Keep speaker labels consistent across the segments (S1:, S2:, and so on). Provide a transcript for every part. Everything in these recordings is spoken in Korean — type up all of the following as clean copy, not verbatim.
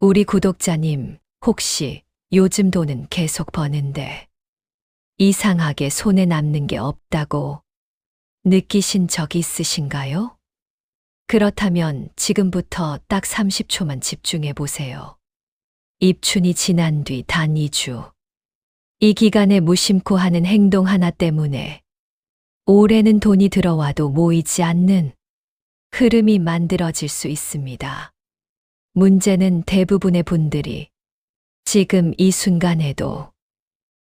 S1: 우리 구독자님, 혹시 요즘 돈은 계속 버는데 이상하게 손에 남는 게 없다고 느끼신 적 있으신가요? 그렇다면 지금부터 딱 30초만 집중해 보세요. 입춘이 지난 뒤 단 2주. 이 기간에 무심코 하는 행동 하나 때문에 올해는 돈이 들어와도 모이지 않는 흐름이 만들어질 수 있습니다. 문제는 대부분의 분들이 지금 이 순간에도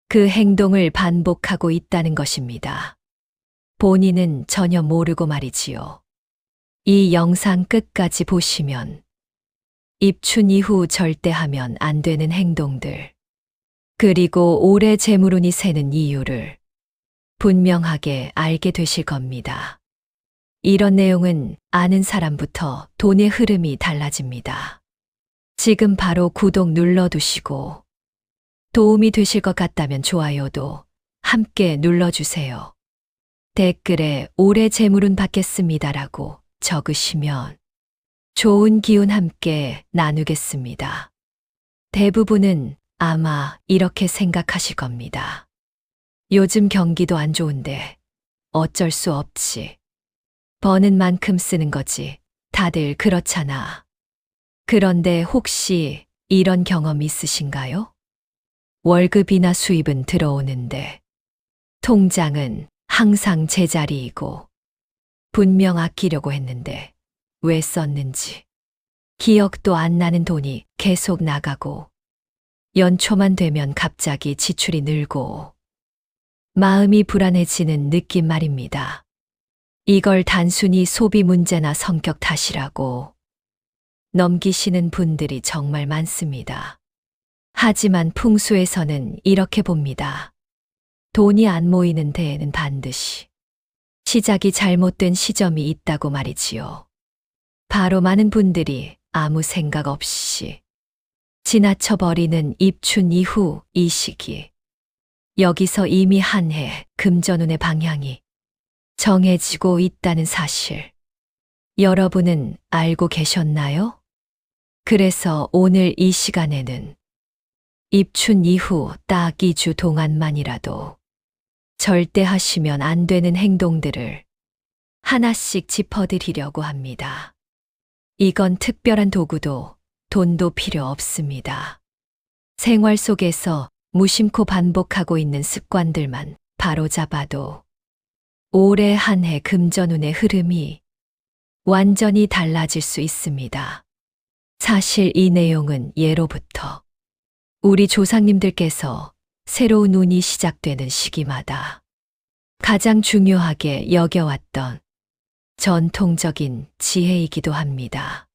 S1: 그 행동을 반복하고 있다는 것입니다. 본인은 전혀 모르고 말이지요. 이 영상 끝까지 보시면 입춘 이후 절대 하면 안 되는 행동들, 그리고 올해 재물운이 새는 이유를 분명하게 알게 되실 겁니다. 이런 내용은 아는 사람부터 돈의 흐름이 달라집니다. 지금 바로 구독 눌러두시고 도움이 되실 것 같다면 좋아요도 함께 눌러주세요. 댓글에 올해 재물운 받겠습니다라고 적으시면 좋은 기운 함께 나누겠습니다. 대부분은 아마 이렇게 생각하실 겁니다. 요즘 경기도 안 좋은데 어쩔 수 없지. 버는 만큼 쓰는 거지. 다들 그렇잖아. 그런데 혹시 이런 경험 있으신가요? 월급이나 수입은 들어오는데 통장은 항상 제자리이고 분명 아끼려고 했는데 왜 썼는지 기억도 안 나는 돈이 계속 나가고 연초만 되면 갑자기 지출이 늘고 마음이 불안해지는 느낌 말입니다. 이걸 단순히 소비 문제나 성격 탓이라고 넘기시는 분들이 정말 많습니다. 하지만 풍수에서는 이렇게 봅니다. 돈이 안 모이는 데에는 반드시 시작이 잘못된 시점이 있다고 말이지요. 바로 많은 분들이 아무 생각 없이 지나쳐버리는 입춘 이후 이 시기. 여기서 이미 한 해 금전운의 방향이 정해지고 있다는 사실. 여러분은 알고 계셨나요? 그래서 오늘 이 시간에는 입춘 이후 딱 2주 동안만이라도 절대 하시면 안 되는 행동들을 하나씩 짚어드리려고 합니다. 이건 특별한 도구도 돈도 필요 없습니다. 생활 속에서 무심코 반복하고 있는 습관들만 바로잡아도 올해 한 해 금전운의 흐름이 완전히 달라질 수 있습니다. 사실 이 내용은 예로부터 우리 조상님들께서 새로운 운이 시작되는 시기마다 가장 중요하게 여겨왔던 전통적인 지혜이기도 합니다.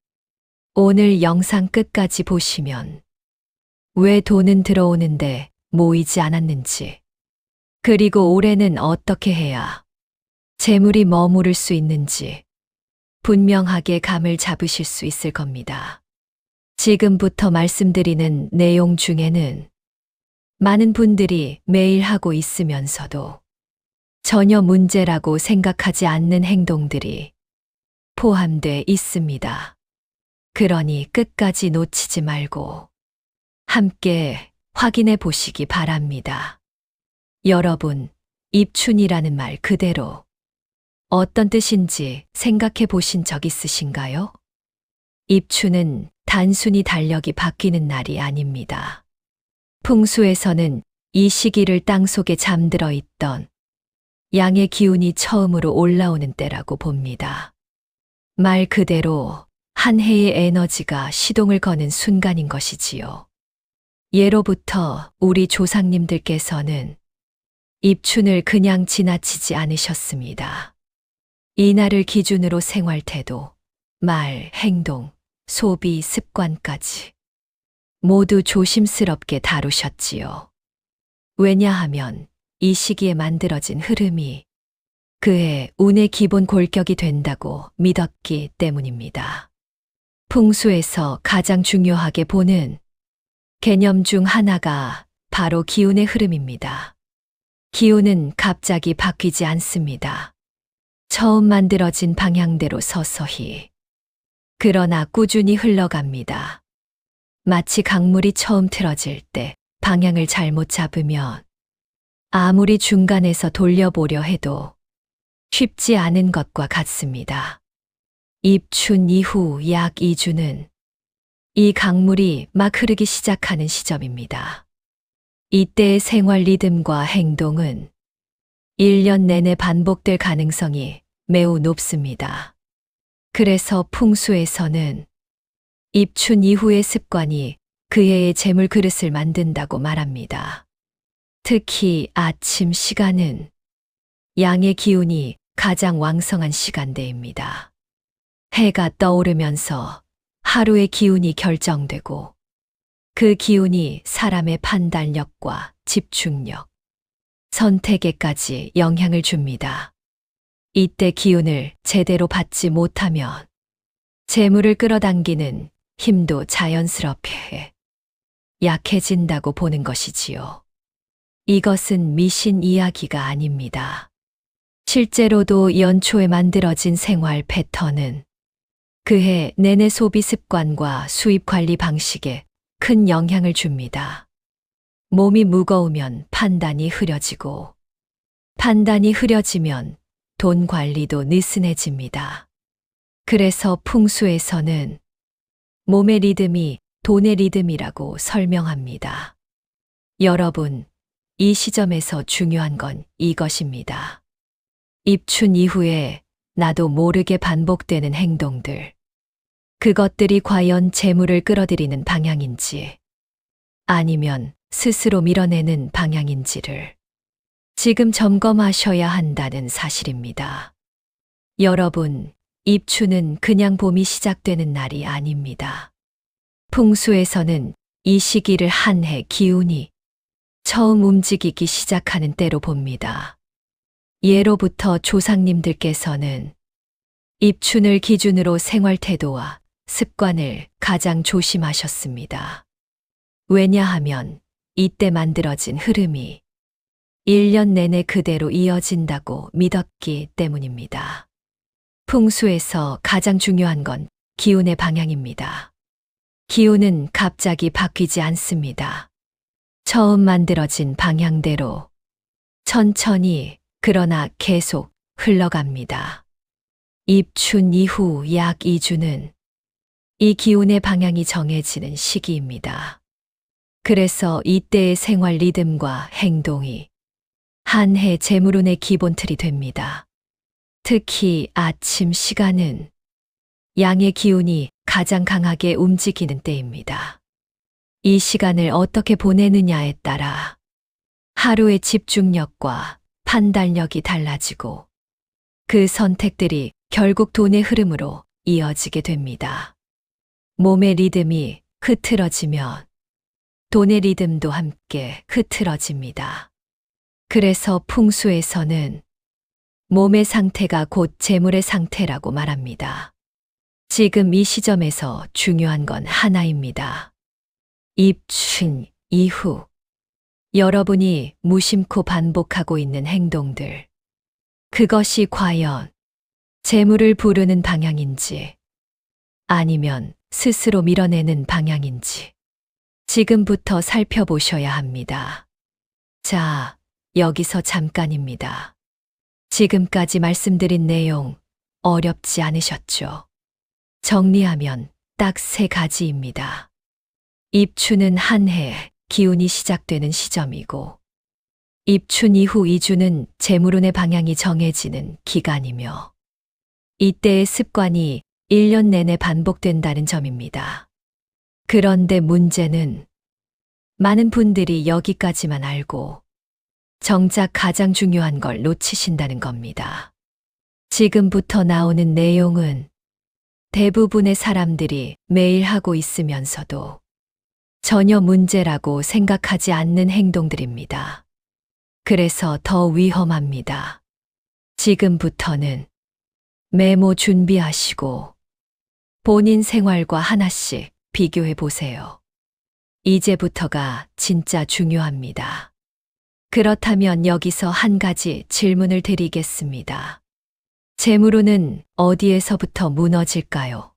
S1: 오늘 영상 끝까지 보시면 왜 돈은 들어오는데 모이지 않았는지, 그리고 올해는 어떻게 해야 재물이 머무를 수 있는지 분명하게 감을 잡으실 수 있을 겁니다. 지금부터 말씀드리는 내용 중에는 많은 분들이 매일 하고 있으면서도 전혀 문제라고 생각하지 않는 행동들이 포함돼 있습니다. 그러니 끝까지 놓치지 말고 함께 확인해 보시기 바랍니다. 여러분, 입춘이라는 말 그대로 어떤 뜻인지 생각해 보신 적 있으신가요? 입춘은 단순히 달력이 바뀌는 날이 아닙니다. 풍수에서는 이 시기를 땅속에 잠들어 있던 양의 기운이 처음으로 올라오는 때라고 봅니다. 말 그대로 한 해의 에너지가 시동을 거는 순간인 것이지요. 예로부터 우리 조상님들께서는 입춘을 그냥 지나치지 않으셨습니다. 이날을 기준으로 생활 태도, 말, 행동, 소비, 습관까지 모두 조심스럽게 다루셨지요. 왜냐하면 이 시기에 만들어진 흐름이 그의 운의 기본 골격이 된다고 믿었기 때문입니다. 풍수에서 가장 중요하게 보는 개념 중 하나가 바로 기운의 흐름입니다. 기운은 갑자기 바뀌지 않습니다. 처음 만들어진 방향대로 서서히, 그러나 꾸준히 흘러갑니다. 마치 강물이 처음 틀어질 때 방향을 잘못 잡으면 아무리 중간에서 돌려보려 해도 쉽지 않은 것과 같습니다. 입춘 이후 약 2주는 이 강물이 막 흐르기 시작하는 시점입니다. 이때의 생활 리듬과 행동은 1년 내내 반복될 가능성이 매우 높습니다. 그래서 풍수에서는 입춘 이후의 습관이 그 해의 재물 그릇을 만든다고 말합니다. 특히 아침 시간은 양의 기운이 가장 왕성한 시간대입니다. 해가 떠오르면서 하루의 기운이 결정되고 그 기운이 사람의 판단력과 집중력, 선택에까지 영향을 줍니다. 이때 기운을 제대로 받지 못하면 재물을 끌어당기는 힘도 자연스럽게 약해진다고 보는 것이지요. 이것은 미신 이야기가 아닙니다. 실제로도 연초에 만들어진 생활 패턴은 그해 내내 소비 습관과 수입 관리 방식에 큰 영향을 줍니다. 몸이 무거우면 판단이 흐려지고, 판단이 흐려지면 돈 관리도 느슨해집니다. 그래서 풍수에서는 몸의 리듬이 돈의 리듬이라고 설명합니다. 여러분, 이 시점에서 중요한 건 이것입니다. 입춘 이후에 나도 모르게 반복되는 행동들. 그것들이 과연 재물을 끌어들이는 방향인지, 아니면 스스로 밀어내는 방향인지를 지금 점검하셔야 한다는 사실입니다. 여러분, 입춘은 그냥 봄이 시작되는 날이 아닙니다. 풍수에서는 이 시기를 한 해 기운이 처음 움직이기 시작하는 때로 봅니다. 예로부터 조상님들께서는 입춘을 기준으로 생활 태도와 습관을 가장 조심하셨습니다. 왜냐하면 이때 만들어진 흐름이 1년 내내 그대로 이어진다고 믿었기 때문입니다. 풍수에서 가장 중요한 건 기운의 방향입니다. 기운은 갑자기 바뀌지 않습니다. 처음 만들어진 방향대로 천천히 그러나 계속 흘러갑니다. 입춘 이후 약 2주는 이 기운의 방향이 정해지는 시기입니다. 그래서 이때의 생활 리듬과 행동이 한 해 재물운의 기본 틀이 됩니다. 특히 아침 시간은 양의 기운이 가장 강하게 움직이는 때입니다. 이 시간을 어떻게 보내느냐에 따라 하루의 집중력과 판단력이 달라지고 그 선택들이 결국 돈의 흐름으로 이어지게 됩니다. 몸의 리듬이 흐트러지면 돈의 리듬도 함께 흐트러집니다. 그래서 풍수에서는 몸의 상태가 곧 재물의 상태라고 말합니다. 지금 이 시점에서 중요한 건 하나입니다. 입춘 이후 여러분이 무심코 반복하고 있는 행동들, 그것이 과연 재물을 부르는 방향인지 아니면 스스로 밀어내는 방향인지 지금부터 살펴보셔야 합니다. 자, 여기서 잠깐입니다. 지금까지 말씀드린 내용 어렵지 않으셨죠? 정리하면 딱 3가지입니다. 입춘은 한 해 기운이 시작되는 시점이고, 입춘 이후 2주는 재물운의 방향이 정해지는 기간이며, 이때의 습관이 1년 내내 반복된다는 점입니다. 그런데 문제는 많은 분들이 여기까지만 알고 정작 가장 중요한 걸 놓치신다는 겁니다. 지금부터 나오는 내용은 대부분의 사람들이 매일 하고 있으면서도 전혀 문제라고 생각하지 않는 행동들입니다. 그래서 더 위험합니다. 지금부터는 메모 준비하시고 본인 생활과 하나씩 비교해 보세요. 이제부터가 진짜 중요합니다. 그렇다면 여기서 한 가지 질문을 드리겠습니다. 재물운은 어디에서부터 무너질까요?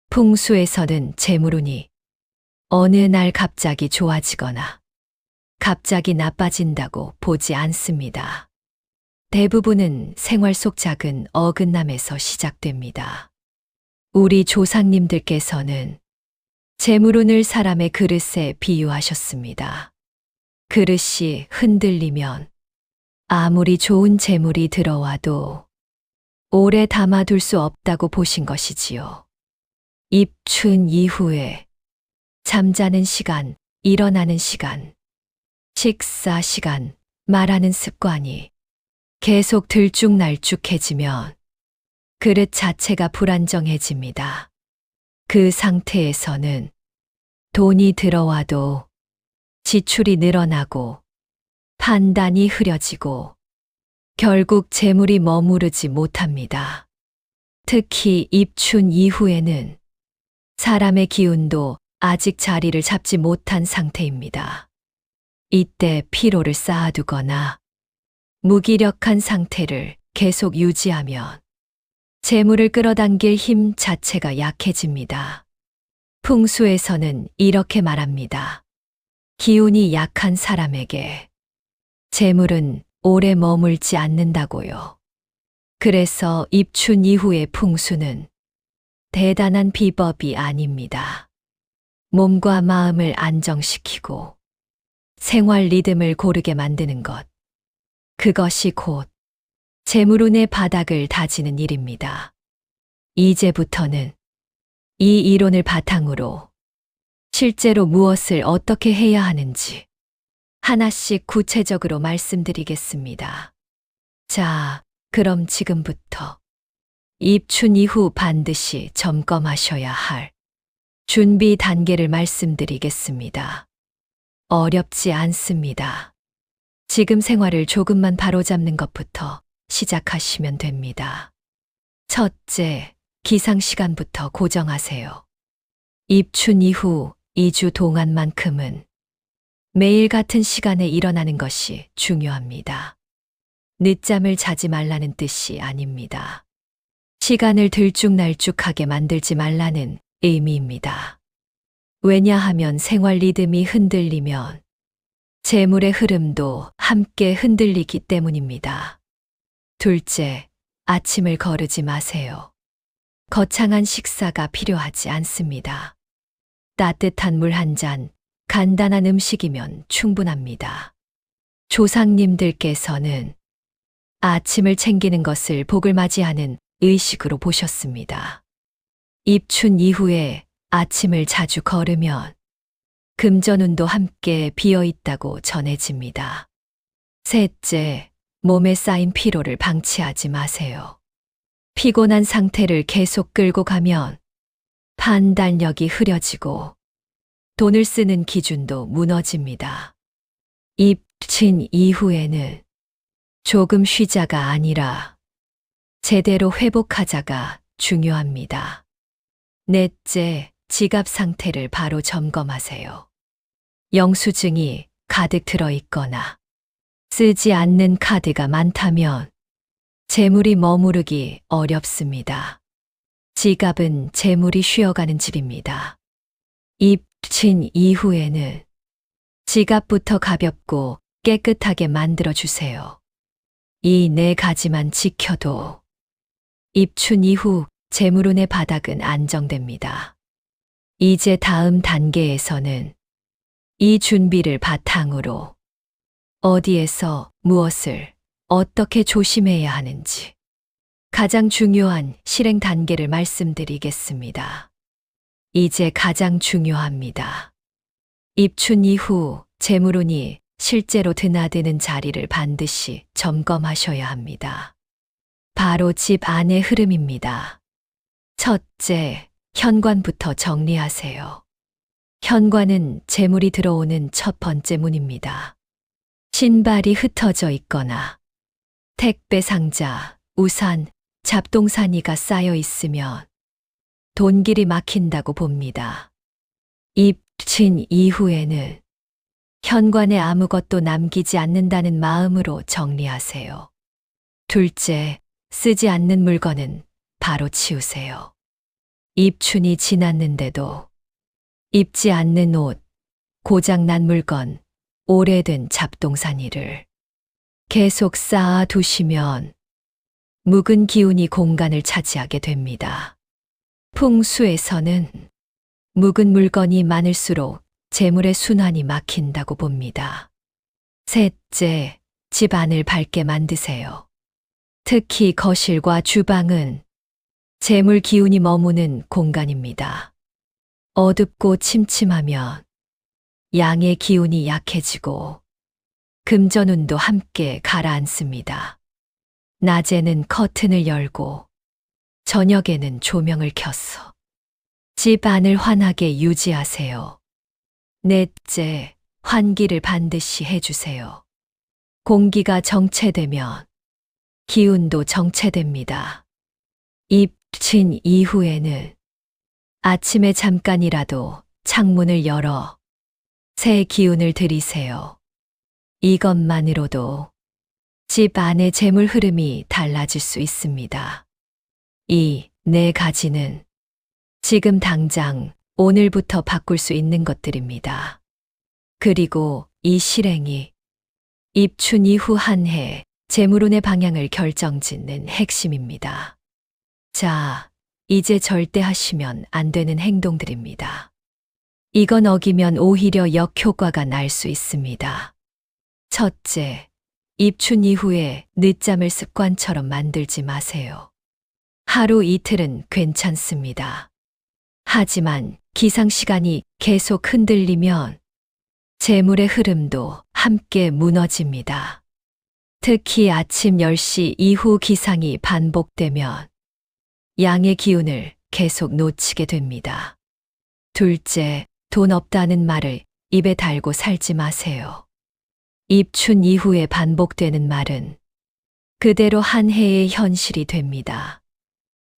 S1: 풍수에서는 재물운이 어느 날 갑자기 좋아지거나 갑자기 나빠진다고 보지 않습니다. 대부분은 생활 속 작은 어긋남에서 시작됩니다. 우리 조상님들께서는 재물운을 사람의 그릇에 비유하셨습니다. 그릇이 흔들리면 아무리 좋은 재물이 들어와도 오래 담아둘 수 없다고 보신 것이지요. 입춘 이후에 잠자는 시간, 일어나는 시간, 식사 시간, 말하는 습관이 계속 들쭉날쭉해지면 그릇 자체가 불안정해집니다. 그 상태에서는 돈이 들어와도 지출이 늘어나고 판단이 흐려지고 결국 재물이 머무르지 못합니다. 특히 입춘 이후에는 사람의 기운도 아직 자리를 잡지 못한 상태입니다. 이때 피로를 쌓아두거나 무기력한 상태를 계속 유지하면 재물을 끌어당길 힘 자체가 약해집니다. 풍수에서는 이렇게 말합니다. 기운이 약한 사람에게 재물은 오래 머물지 않는다고요. 그래서 입춘 이후의 풍수는 대단한 비법이 아닙니다. 몸과 마음을 안정시키고 생활 리듬을 고르게 만드는 것. 그것이 곧 재물운의 바닥을 다지는 일입니다. 이제부터는 이 이론을 바탕으로 실제로 무엇을 어떻게 해야 하는지 하나씩 구체적으로 말씀드리겠습니다. 자, 그럼 지금부터 입춘 이후 반드시 점검하셔야 할 준비 단계를 말씀드리겠습니다. 어렵지 않습니다. 지금 생활을 조금만 바로잡는 것부터 시작하시면 됩니다. 첫째, 기상 시간부터 고정하세요. 입춘 이후 2주 동안만큼은 매일 같은 시간에 일어나는 것이 중요합니다. 늦잠을 자지 말라는 뜻이 아닙니다. 시간을 들쭉날쭉하게 만들지 말라는 의미입니다. 왜냐하면 생활 리듬이 흔들리면 재물의 흐름도 함께 흔들리기 때문입니다. 둘째, 아침을 거르지 마세요. 거창한 식사가 필요하지 않습니다. 따뜻한 물 한 잔, 간단한 음식이면 충분합니다. 조상님들께서는 아침을 챙기는 것을 복을 맞이하는 의식으로 보셨습니다. 입춘 이후에 아침을 자주 걸으면 금전운도 함께 비어 있다고 전해집니다. 셋째, 몸에 쌓인 피로를 방치하지 마세요. 피곤한 상태를 계속 끌고 가면 판단력이 흐려지고 돈을 쓰는 기준도 무너집니다. 입춘 이후에는 조금 쉬자가 아니라 제대로 회복하자가 중요합니다. 넷째, 지갑 상태를 바로 점검하세요. 영수증이 가득 들어 있거나 쓰지 않는 카드가 많다면 재물이 머무르기 어렵습니다. 지갑은 재물이 쉬어가는 집입니다. 입춘 이후에는 지갑부터 가볍고 깨끗하게 만들어주세요. 이 네 가지만 지켜도 입춘 이후 재물운의 바닥은 안정됩니다. 이제 다음 단계에서는 이 준비를 바탕으로 어디에서 무엇을 어떻게 조심해야 하는지 가장 중요한 실행 단계를 말씀드리겠습니다. 이제 가장 중요합니다. 입춘 이후 재물운이 실제로 드나드는 자리를 반드시 점검하셔야 합니다. 바로 집 안의 흐름입니다. 첫째, 현관부터 정리하세요. 현관은 재물이 들어오는 첫 번째 문입니다. 신발이 흩어져 있거나 택배 상자, 우산, 잡동사니가 쌓여 있으면 돈길이 막힌다고 봅니다. 입춘 이후에는 현관에 아무것도 남기지 않는다는 마음으로 정리하세요. 둘째, 쓰지 않는 물건은 바로 치우세요. 입춘이 지났는데도 입지 않는 옷, 고장난 물건, 오래된 잡동사니를 계속 쌓아 두시면 묵은 기운이 공간을 차지하게 됩니다. 풍수에서는 묵은 물건이 많을수록 재물의 순환이 막힌다고 봅니다. 셋째, 집 안을 밝게 만드세요. 특히 거실과 주방은 재물 기운이 머무는 공간입니다. 어둡고 침침하면 양의 기운이 약해지고 금전운도 함께 가라앉습니다. 낮에는 커튼을 열고 저녁에는 조명을 켜서 집 안을 환하게 유지하세요. 넷째, 환기를 반드시 해주세요. 공기가 정체되면 기운도 정체됩니다. 입친 이후에는 아침에 잠깐이라도 창문을 열어 새 기운을 들이세요. 이것만으로도 집 안의 재물 흐름이 달라질 수 있습니다. 이 네 가지는 지금 당장 오늘부터 바꿀 수 있는 것들입니다. 그리고 이 실행이 입춘 이후 한 해 재물운의 방향을 결정짓는 핵심입니다. 자, 이제 절대 하시면 안 되는 행동들입니다. 이건 어기면 오히려 역효과가 날 수 있습니다. 첫째, 입춘 이후에 늦잠을 습관처럼 만들지 마세요. 하루 이틀은 괜찮습니다. 하지만 기상시간이 계속 흔들리면 재물의 흐름도 함께 무너집니다. 특히 아침 10시 이후 기상이 반복되면 양의 기운을 계속 놓치게 됩니다. 둘째, 돈 없다는 말을 입에 달고 살지 마세요. 입춘 이후에 반복되는 말은 그대로 한 해의 현실이 됩니다.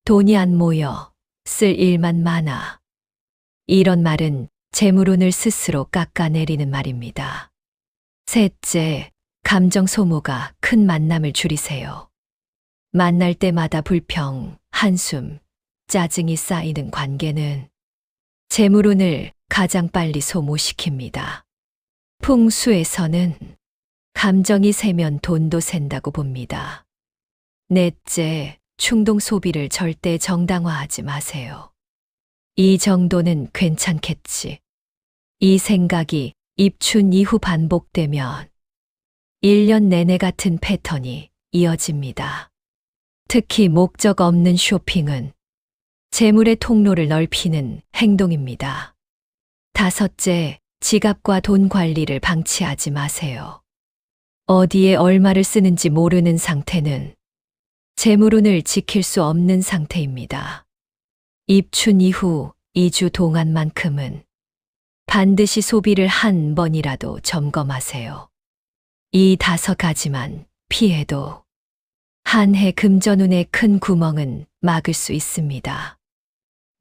S1: 돈이 안 모여 쓸 일만 많아. 이런 말은 재물운을 스스로 깎아내리는 말입니다. 셋째, 감정 소모가 큰 만남을 줄이세요. 만날 때마다 불평, 한숨, 짜증이 쌓이는 관계는 재물운을 가장 빨리 소모시킵니다. 풍수에서는 감정이 세면 돈도 샌다고 봅니다. 넷째, 충동 소비를 절대 정당화하지 마세요. 이 정도는 괜찮겠지. 이 생각이 입춘 이후 반복되면 1년 내내 같은 패턴이 이어집니다. 특히 목적 없는 쇼핑은 재물의 통로를 넓히는 행동입니다. 다섯째, 지갑과 돈 관리를 방치하지 마세요. 어디에 얼마를 쓰는지 모르는 상태는 재물운을 지킬 수 없는 상태입니다. 입춘 이후 2주 동안만큼은 반드시 소비를 한 번이라도 점검하세요. 이 5가지만 피해도 한 해 금전운의 큰 구멍은 막을 수 있습니다.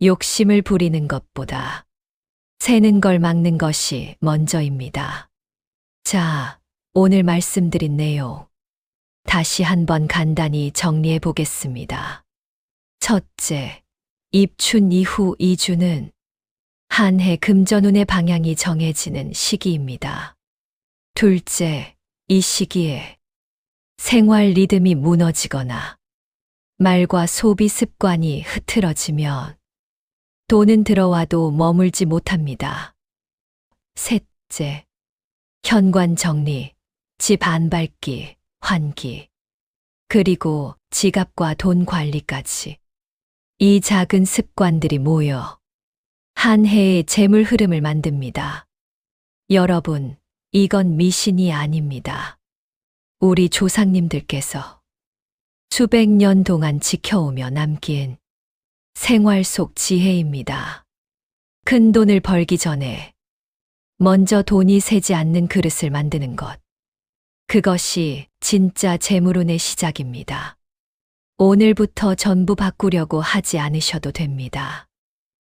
S1: 욕심을 부리는 것보다 새는 걸 막는 것이 먼저입니다. 자, 오늘 말씀드린 내용 다시 한번 간단히 정리해 보겠습니다. 첫째, 입춘 이후 2주는 한 해 금전운의 방향이 정해지는 시기입니다. 둘째, 이 시기에 생활 리듬이 무너지거나 말과 소비 습관이 흐트러지면 돈은 들어와도 머물지 못합니다. 셋째, 현관 정리, 집 안밟기, 환기, 그리고 지갑과 돈 관리까지. 이 작은 습관들이 모여 한 해의 재물 흐름을 만듭니다. 여러분, 이건 미신이 아닙니다. 우리 조상님들께서 수백 년 동안 지켜오며 남긴 생활 속 지혜입니다. 큰 돈을 벌기 전에 먼저 돈이 새지 않는 그릇을 만드는 것. 그것이 진짜 재물운의 시작입니다. 오늘부터 전부 바꾸려고 하지 않으셔도 됩니다.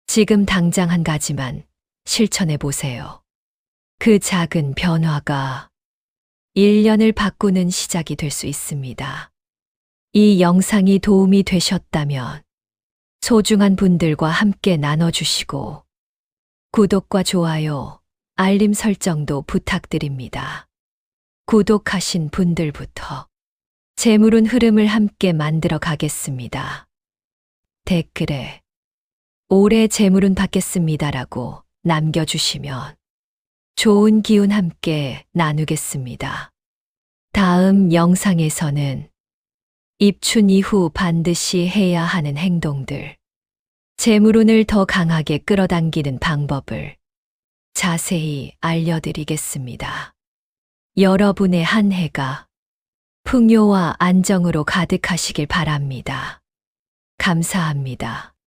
S1: 지금 당장 한 가지만 실천해 보세요. 그 작은 변화가 1년을 바꾸는 시작이 될 수 있습니다. 이 영상이 도움이 되셨다면 소중한 분들과 함께 나눠주시고 구독과 좋아요, 알림 설정도 부탁드립니다. 구독하신 분들부터 재물운 흐름을 함께 만들어 가겠습니다. 댓글에 올해 재물운 받겠습니다라고 남겨주시면 좋은 기운 함께 나누겠습니다. 다음 영상에서는 입춘 이후 반드시 해야 하는 행동들, 재물운을 더 강하게 끌어당기는 방법을 자세히 알려드리겠습니다. 여러분의 한 해가 풍요와 안정으로 가득하시길 바랍니다. 감사합니다.